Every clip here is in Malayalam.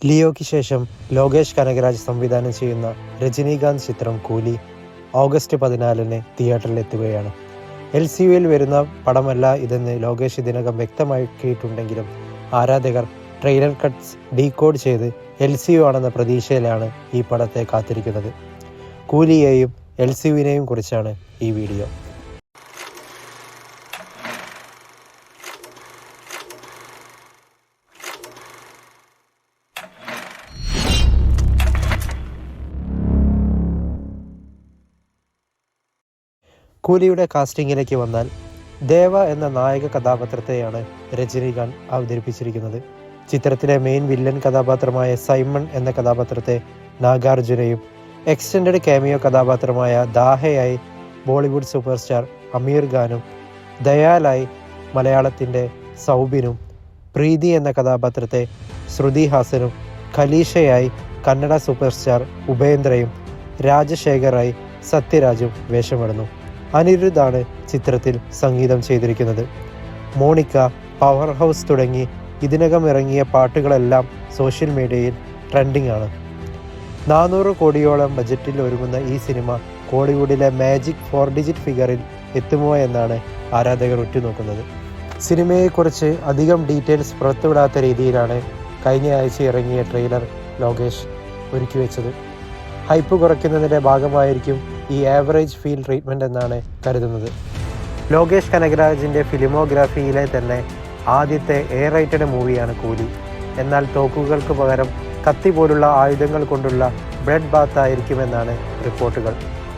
ലിയോയ്ക്ക് ശേഷം ലോകേഷ് കനകരാജ് സംവിധാനം ചെയ്യുന്ന രജനീകാന്ത് ചിത്രം കൂലി ഓഗസ്റ്റ് 14 തിയേറ്ററിലെത്തുകയാണ്. LCUവിൽ വരുന്ന പടമല്ല ഇതെന്ന് ലോകേഷ് ഇതിനകം വ്യക്തമാക്കിയിട്ടുണ്ടെങ്കിലും ആരാധകർ ട്രെയിലർ കട്ട്സ് ഡീകോഡ് ചെയ്ത് LCU ആണെന്ന പ്രതീക്ഷയിലാണ് ഈ പടത്തെ കാത്തിരിക്കുന്നത്. കൂലിയെയും LCUവിനെയും കുറിച്ചാണ് ഈ വീഡിയോ. കൂലിയുടെ കാസ്റ്റിംഗിലേക്ക് വന്നാൽ ദേവ എന്ന നായക കഥാപാത്രത്തെയാണ് രജനീകാന്ത് അവതരിപ്പിച്ചിരിക്കുന്നത്. ചിത്രത്തിലെ മെയിൻ വില്ലൻ കഥാപാത്രമായ സൈമൺ എന്ന കഥാപാത്രത്തെ നാഗാർജുനയും എക്സ്റ്റൻഡഡ് കാമിയോ കഥാപാത്രമായ ദാഹയായി ബോളിവുഡ് സൂപ്പർ സ്റ്റാർ അമീർ ഖാനും, ദയാലായി മലയാളത്തിൻ്റെ സൗബിനും, പ്രീതി എന്ന കഥാപാത്രത്തെ ശ്രുതി ഹാസനും, ഖലീഷയായി കന്നഡ സൂപ്പർ സ്റ്റാർ ഉപേന്ദ്രയും, രാജശേഖറായി സത്യരാജും വേഷമിടുന്നു. അനിരുദ്ധാണ് ചിത്രത്തിൽ സംഗീതം ചെയ്തിരിക്കുന്നത്. മോണിക്ക, പവർ ഹൗസ് തുടങ്ങി ഇതിനകം ഇറങ്ങിയ പാട്ടുകളെല്ലാം സോഷ്യൽ മീഡിയയിൽ ട്രെൻഡിങ് ആണ്. 400 കോടിയോളം ബജറ്റിൽ ഒരുങ്ങുന്ന ഈ സിനിമ കോളിവുഡിലെ മാജിക് 4 ഡിജിറ്റ് ഫിഗറിൽ എത്തുമോ എന്നാണ് ആരാധകർ ഉറ്റുനോക്കുന്നത്. സിനിമയെക്കുറിച്ച് അധികം ഡീറ്റെയിൽസ് പുറത്തുവിടാത്ത രീതിയിലാണ് കഴിഞ്ഞ ആഴ്ച ഇറങ്ങിയ ട്രെയിലർ ലോകേഷ് ഒരുക്കി വെച്ചത്. ഹൈപ്പ് കുറയ്ക്കുന്നതിൻ്റെ ഭാഗമായിരിക്കും ഈ ആവറേജ് ഫീൽ ട്രീറ്റ്മെൻറ്റ് എന്നാണ് കരുതുന്നത്. ലോകേഷ് കനകരാജിൻ്റെ ഫിലിമോഗ്രാഫിയിലെ തന്നെ ആദ്യത്തെ റൈറ്റഡ് മൂവിയാണ് കൂലി. എന്നാൽ തോക്കുകൾക്ക് പകരം കത്തി പോലുള്ള ആയുധങ്ങൾ കൊണ്ടുള്ള ബ്ലഡ് ബാത്ത് ആയിരിക്കുമെന്നാണ് റിപ്പോർട്ടുകൾ.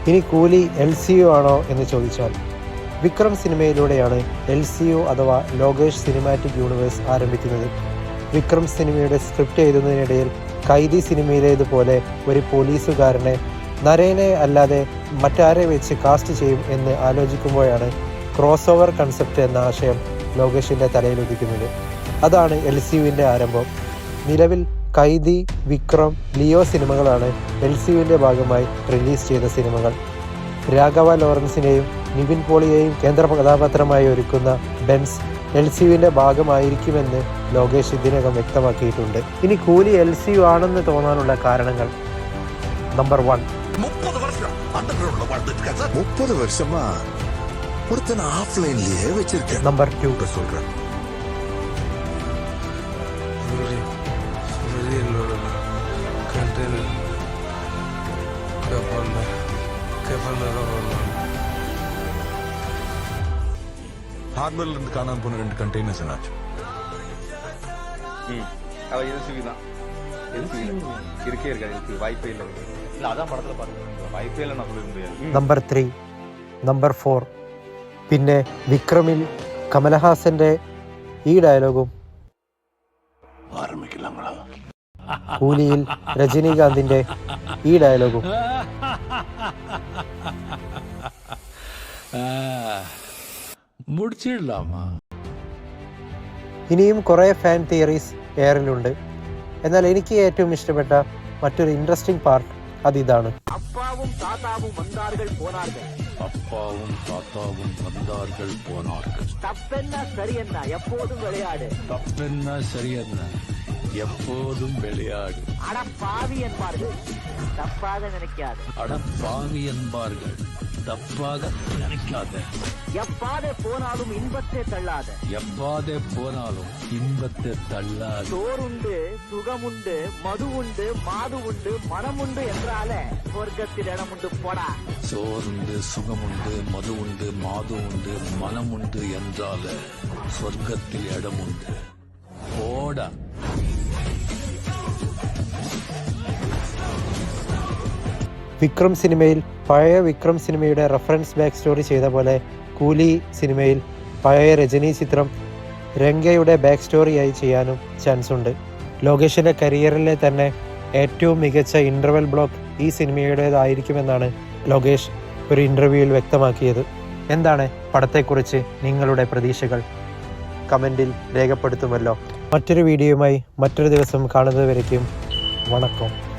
ഇനി കൂലി LCU ആണോ എന്ന് ചോദിച്ചാൽ, വിക്രം സിനിമയിലൂടെയാണ് LCU അഥവാ ലോകേഷ് സിനിമാറ്റിക് യൂണിവേഴ്സ് ആരംഭിക്കുന്നത്. വിക്രം സിനിമയുടെ സ്ക്രിപ്റ്റ് എഴുതുന്നതിനിടയിൽ കൈദി സിനിമയിലേതുപോലെ ഒരു പോലീസുകാരനെ നരേനെ അല്ലാതെ മറ്റാരെ വെച്ച് കാസ്റ്റ് ചെയ്യും എന്ന് ആലോചിക്കുമ്പോഴാണ് ക്രോസ് ഓവർ കൺസെപ്റ്റ് എന്ന ആശയം ലോകേഷിൻ്റെ തലയിലുദിക്കുന്നത്. അതാണ് LCUവിൻ്റെ ആരംഭം. നിലവിൽ കൈദി, വിക്രം, ലിയോ സിനിമകളാണ് LCUവിൻ്റെ ഭാഗമായി റിലീസ് ചെയ്ത സിനിമകൾ. രാഘവ ലോറൻസിനെയും നിവിൻ പോളിയെയും കേന്ദ്ര കഥാപാത്രമായി ഒരുക്കുന്ന ബെൻസ് LCUവിൻ്റെ ഭാഗമായിരിക്കുമെന്ന് ലോകേഷ് ഇതിനകം വ്യക്തമാക്കിയിട്ടുണ്ട്. ഇനി കൂലി LCU ആണെന്ന് തോന്നാനുള്ള കാരണങ്ങൾ: നമ്പർ 1, 30 வருஷமா ஒருத்தன் ஆஃப்லைன்லயே வச்சிருக்கேன். நம்பர் 2 சொல்றேன். ஹார்பர்ல இருந்து காணாம போன 2 கண்டெய்னர்ஸ் என்னாச்சு? அவ LCU தான். LCU இருக்கே இருக்காது, வாய்ப்பே இல்லை. இல்லை, அதான் படத்தில் பாருங்க, வாய்ப்பே இல்லை நான் சொல்ல முடியாது. Number 3, number 4. പിന്നെ വിക്രമിൽ കമലഹാസന്റെ ഈ ഡയലോഗും ആരംഭിക്കില്ലങ്ങളാ. കൂലിയിൽ രജനീകാന്തിന്റെ ഈ ഡയലോഗും முடிச்சிடலாமா? ഇനിയും കുറേ ഫാൻ തിയറീസ് എയറിലുണ്ട്. എന്നാൽ എനിക്ക് ഏറ്റവും ഇഷ്ടപ്പെട്ട മറ്റൊരു ഇൻട്രസ്റ്റിംഗ് പാർട്ട് അതിതാണ്. அப்பாவும் தாத்தாவும் வந்தார்கள் போனார்கள். தப்பென்ன சரியென்ன எப்போதும் விளையாடு. அட பாவி என்பார்கள், தப்பாக நினைக்காது. எப்பாதே போனாலும் இன்பத்தை தள்ளாத. சோறுண்டு, சுகமுண்டு, மது உண்டு, மாது உண்டு, மனம் உண்டு என்றாலே சொர்க்கத்தில் இடம் உண்டு போடா. சோறுண்டு, சுகமுண்டு, மது உண்டு, மாது உண்டு, மனம் உண்டு என்றால சொர்க்கத்தில் இடம் உண்டு போடா. വിക്രം സിനിമയിൽ പഴയ വിക്രം സിനിമയുടെ റെഫറൻസ് ബാക്ക് സ്റ്റോറി ചെയ്ത പോലെ കൂലി സിനിമയിൽ പഴയ രജനി ചിത്രം രംഗയുടെ ബാക്ക് സ്റ്റോറിയായി ചെയ്യാനും ചാൻസ് ഉണ്ട്. ലോകേഷിൻ്റെ കരിയറിലെ തന്നെ ഏറ്റവും മികച്ച ഇൻ്റർവെൽ ബ്ലോക്ക് ഈ സിനിമയുടേതായിരിക്കുമെന്നാണ് ലോകേഷ് ഒരു ഇൻ്റർവ്യൂവിൽ വ്യക്തമാക്കിയത്. എന്താണ് പടത്തെക്കുറിച്ച് നിങ്ങളുടെ പ്രതീക്ഷകൾ? കമൻറ്റിൽ രേഖപ്പെടുത്തുമല്ലോ. മറ്റൊരു വീഡിയോയുമായി മറ്റൊരു ദിവസം കാണുന്നതുവരേക്കും വണക്കം.